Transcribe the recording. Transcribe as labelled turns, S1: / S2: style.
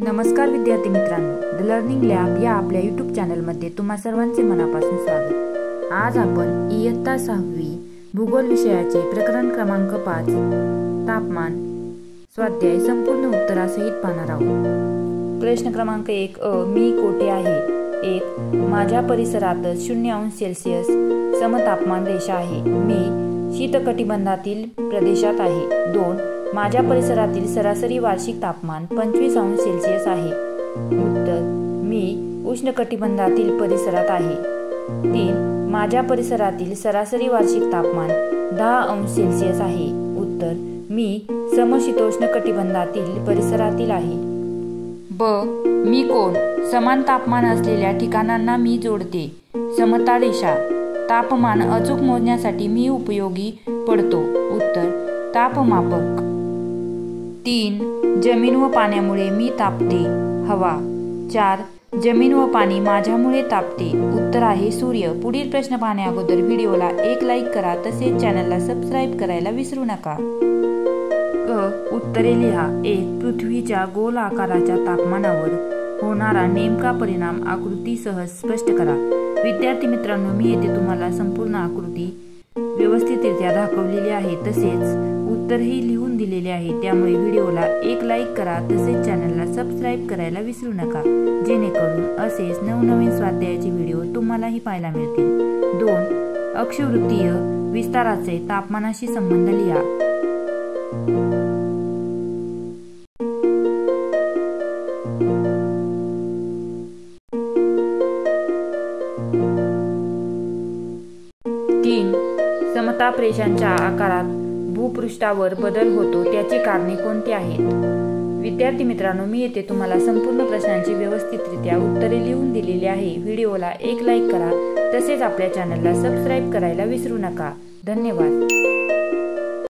S1: नमस्कार विद्यार्थी मित्रांनो, द लर्निंग लॅब या आपल्या यूट्यूब चॅनलमध्ये तुम्हा सर्वांचे मनापासून स्वागत। आज आपण इयत्ता 6वी भूगोल विषयाचे प्रकरण क्रमांक 5 तापमान स्वाध्याय संपूर्ण उत्तरासहित पाहणार आहोत। प्रश्न क्रमांक 1 अ मी कोठे आहे? 1 माझ्या परिसरात 0°C समतापमान रेषा आहे। मी शीतकटिबंधातील प्रदेशात आहे। 2 माझ्या परिसरातील सरासरी वार्षिक तापमान 25°C आहे। उत्तर मी उष्णकटिबंधातील परिसरात आहे। 3 माझ्या परिसरातील सरासरी वार्षिक तापमान 10°C आहे। उत्तर मी समशीतोष्ण कटिबंधातील परिसरातील आहे। ब मी कोण? समान तापमान असलेल्या ठिकाणांना मी जोडते। समता रेषा तापमान अचूक मोजण्यासाठी मी उपयोगी पडतो। उत्तर तापमापक। 3 जमीन व पाण्यामुळे मी तापते। हवा। 4 जमीन व पाणी माझ्यामुळे तापते। उत्तर आहे सूर्य। पुढील प्रश्न पाहण्या अगोदर व्हिडिओला एक लाईक करा, तसेच चॅनलला सबस्क्राईब करायला विसरू नका। उत्तरे लिहा। 1 पृथ्वीच्या गोल आकाराच्या तापमानावर होणारा नेमका परिणाम आकृतीसह स्पष्ट करा। विद्यार्थी मित्रांनो, मी येथे तुम्हाला संपूर्ण आकृती व्यवस्थितरित्या दाखवलेली आहे, तसेच उत्तरही लिहून दिलेले आहे। त्यामुळे व्हिडिओला एक लाईक करा, तसेच चॅनलला सबस्क्राईब करायला विसरू नका, जेणेकरून असेच नवनवीन स्वाध्यायाचे व्हिडिओ तुम्हालाही पाहायला मिळतील। 2 अक्षवृत्तीय विस्ताराचे तापमानाशी संबंध लिहा। समताप रेषांच्या आकारात भूपृष्ठावर बदल होतो, त्याची कारणे कोणती आहेत? विद्यार्थी मित्रांनो, मी येथे तुम्हाला संपूर्ण प्रश्नांची व्यवस्थितरित्या उत्तरे लिहून दिलेली आहे। व्हिडिओला एक लाईक करा, तसेच आपल्या चॅनलला सबस्क्राईब करायला विसरू नका। धन्यवाद।